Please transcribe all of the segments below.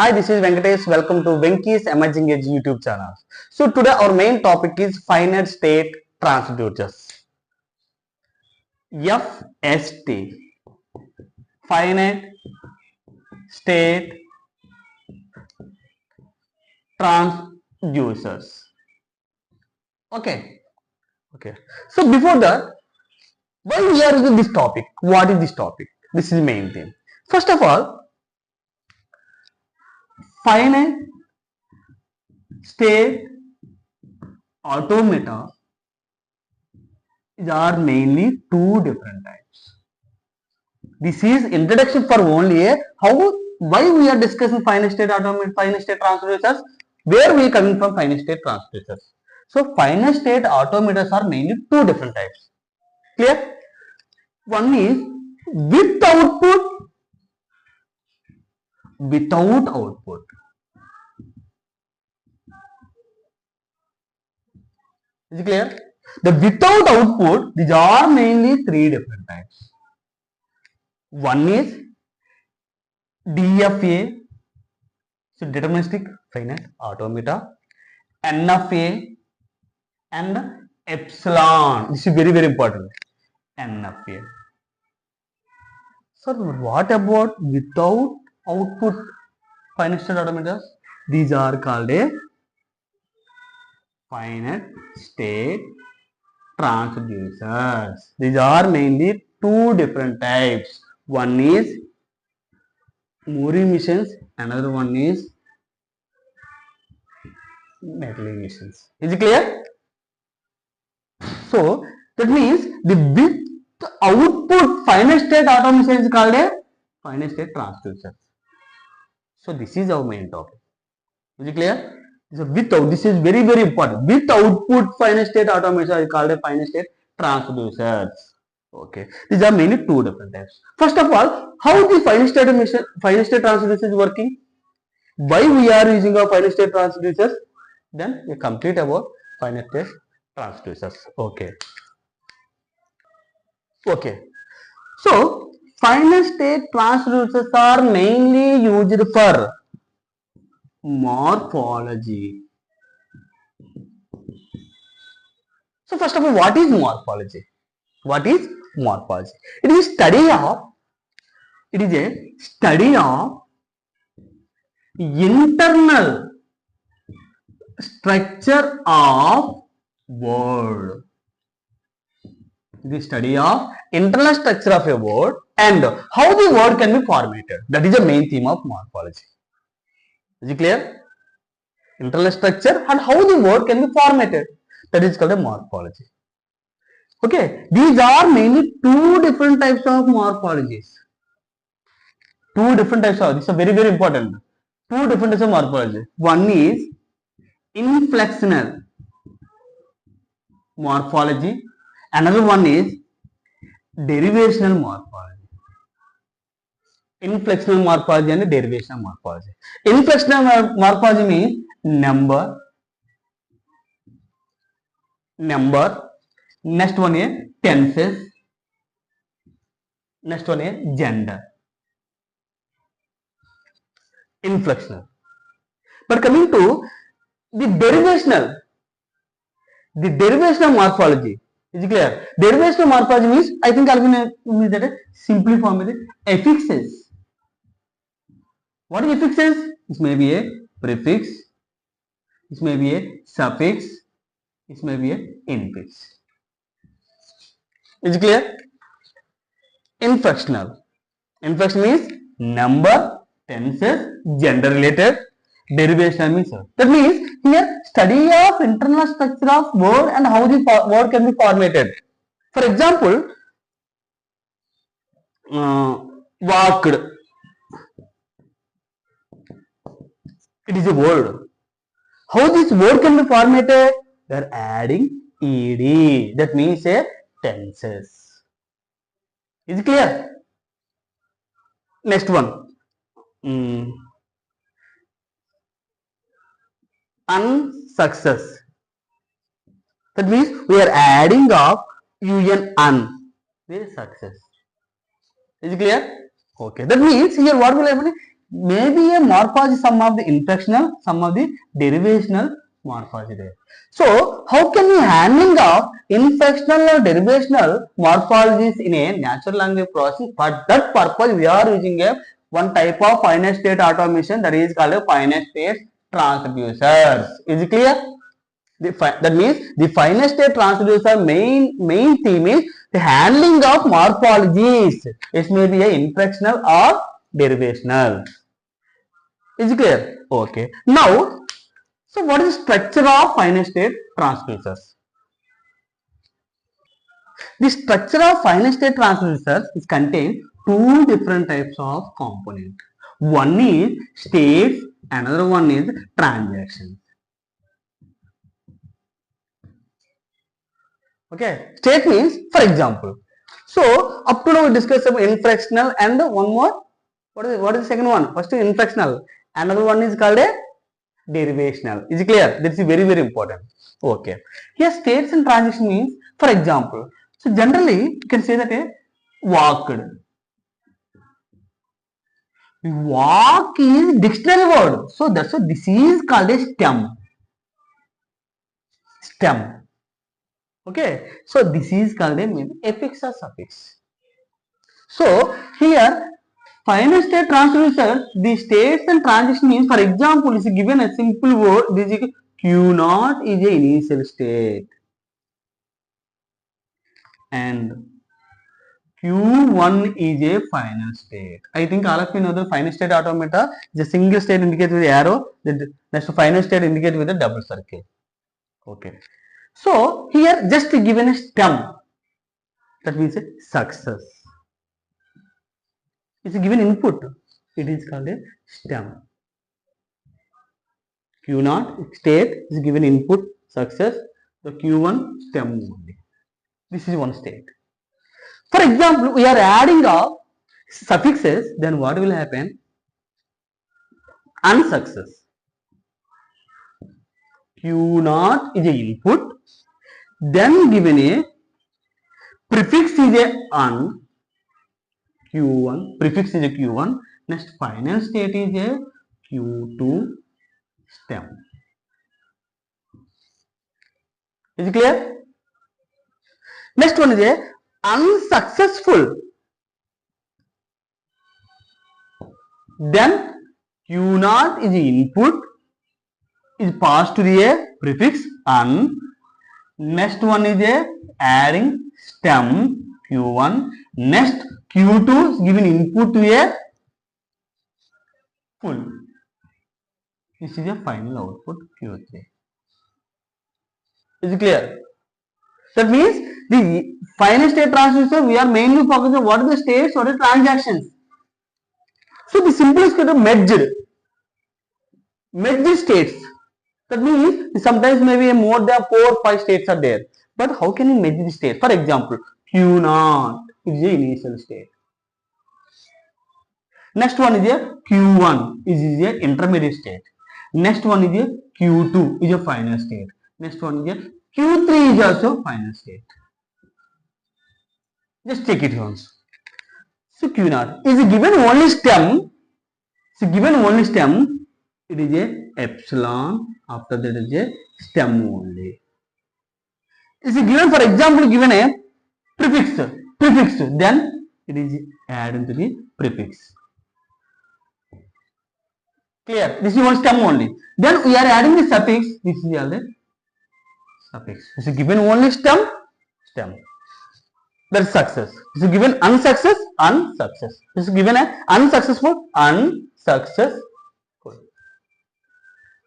Hi, this is Venkatesh. Welcome to Venky's Emerging Edge YouTube channel. So today our main topic is finite state transducers. FST, finite state transducers. Okay. Okay. So before that, why we are using this topic? What is this topic? This is the main thing. First of all, finite state automata are mainly two different types. This is introduction for only a why we are discussing finite state automata, finite state transducers, where we are coming from finite state transducers. So finite state automatons are mainly two different types. Clear? One is with output, without output. Is it clear? The without output, these are mainly three different types. One is DFA, so deterministic finite automata, NFA and epsilon. This is very important. NFA. So what about without output finite state automatas? These are called a finite state transducers. These are mainly two different types. One is Moore emissions, another one is metal emissions. Is it clear? So that means the with output finite state automation is called a finite state transducer. So this is our main topic. Is it clear? So without, this is very important. With output finite state automation is called a finite state transducers. Okay, these are mainly two different types. First of all, how the finite state transducer is working? Why we are using our finite state transducers? Then we complete about finite state transducers. Okay. So finite state transducers are mainly used for morphology. So first of all, what is morphology? What is morphology? It is a study of internal structure of word. The study of internal structure of a word and how the word can be formatted. That is the main theme of morphology. Is it clear? Internal structure and how the word can be formatted. That is called a morphology. Okay, these are mainly two different types of morphologies. Two different types of, this is very important. Two different types of morphology. One is inflectional morphology. Another one is derivational morphology. Inflectional morphology and derivational morphology. Inflectional morphology means number. Next one is tenses. Next one is gender. Inflectional. But coming to the derivational morphology. Is it clear? Derivational morphology means, I think I'll mean that simply form with affixes. What is affixes? This may be a prefix. This may be a suffix. This may be an infix. Is it clear? Inflectional. Inflection means number, tenses, gender related. Derivation means that means here study of internal structure of word and how the word can be formatted. For example, walked. It is a word. How this word can be formatted? They are adding ed. That means a tenses. Is it clear? Next one. Unsuccess. That means we are adding of un. There is success. Is it clear? Okay. That means here what will happen? maybe a morphology, some of the inflectional, some of the derivational morphology there. So how can we handling of inflectional or derivational morphologies in a natural language process? For that purpose, we are using a one type of finite state automation, that is called a finite state transducers. Is it clear? That means the finite state transducer main theme is the handling of morphologies. It may be a inflectional or derivational. Is it clear? Okay. Now, so what is the structure of finite state transducers? The structure of finite state transducers is contain two different types of component. One is states, another one is transactions. Okay, state means, for example, so up to now we discussed about infractional and one more. What is the second one? First is infractional. Another one is called a derivational. Is it clear? This is very important. Okay. Here states and transition means, for example, so generally you can say that a walked. Walk is dictionary word. So that's why this is called a stem. Stem. Okay. So this is called a maybe affix or suffix. So here finite state transducer, the states and transition means, for example, is given a simple word, this is Q0 is a initial state and Q1 is a final state. I think all of you know the finite state automata is a single state indicated with arrow, that's the final state indicated with a double circle. Okay. So here just given a stem, that means a success. It's a given input. It is called a stem. Q0 state is given input success. The Q1 stem only. This is one state. For example, we are adding up suffixes, then what will happen? Unsuccess. Q0 is a input, then given a prefix is a un, Q1, prefix is a Q1, next final state is a Q2 stem. Is it clear? Next one is a unsuccessful. Then Q0 is the input, is passed to the prefix un. Next one is a adding stem Q1. Next Q2 is given input to a full. This is a final output Q3. Is it clear? That means the final state transducer, we are mainly focusing on what are the states, what are the transactions. So the simplest kind of merged states. That means sometimes maybe more than 4 or 5 states are there. But how can you measure the state? For example, Q0 is the initial state. Next one is a Q1 is a intermediate state. Next one is a Q2 is a final state. Next one is a Q3 is also final state. Just take it once. So Q0 is given only stem. So given only stem, it is a epsilon. After that is a stem only. Is given, for example, given a prefix, then it is added to the prefix. Clear? This is one stem only. Then we are adding the suffix. This is all the suffix. This is given only stem. That is success. This is given unsuccess. This is given a unsuccessful.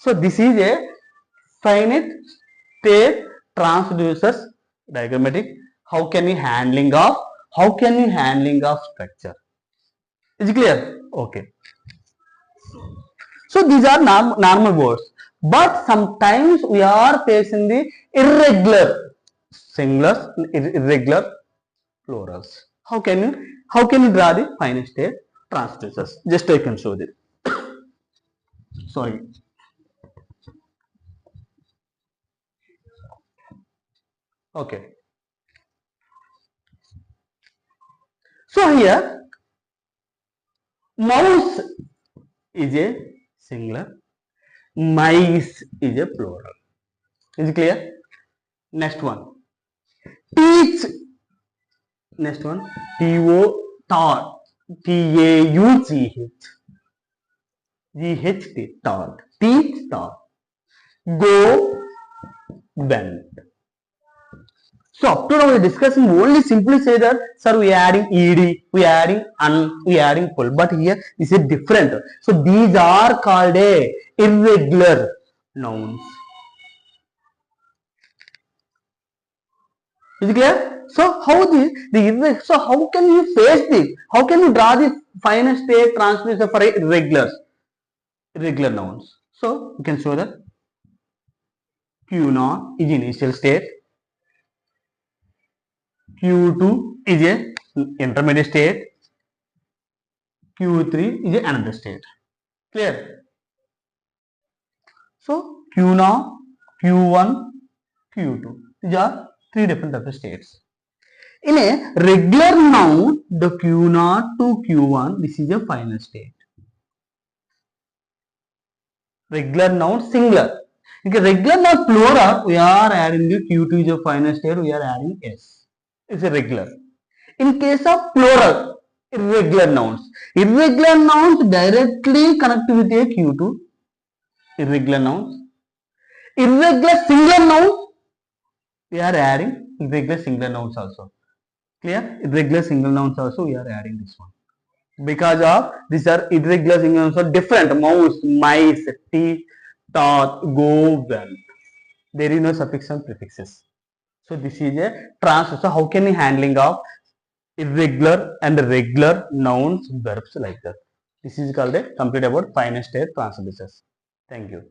So this is a finite state transducers diagrammatic. How can we handling of structure? Is it clear? Okay. So these are normal words, but sometimes we are facing the irregular singulars, irregular plurals. How can you draw the finite state transducers? Just I can show this. Sorry. Okay. So here mouse is a singular, mice is a plural. Is it clear? Next one, teach. Next one, T-O, taught, T-A-U-G-H, G-H-T, taught, teach, taught, go, went. So up to now we are discussing only simply say that sir we are adding ed, we are adding un, we are adding full, but here this is different. So these are called a irregular nouns. Is it clear? So how so how can you face this? How can you draw the final state transducer for irregular nouns? So you can show that Q0 is initial state, Q2 is a intermediate state, Q3 is another state. Clear? So Q0, Q1, Q2. These are three different types of states. In a regular noun, the Q0 to Q1, this is a final state. Regular noun singular. Okay, regular noun plural, we are adding the Q2 is a final state, we are adding S. It's a regular. In case of plural, irregular nouns directly connect with a Q2, irregular nouns. Irregular singular nouns, we are adding irregular singular nouns also. Clear? Irregular single nouns also we are adding this one. Because of these are irregular single nouns are different. Mouse, mice, teeth, thought, go, went. There is no suffix and prefixes. So this is a transfer. So how can we handling of irregular and regular nouns, verbs like that? This is called a complete about finite state transducers. Thank you.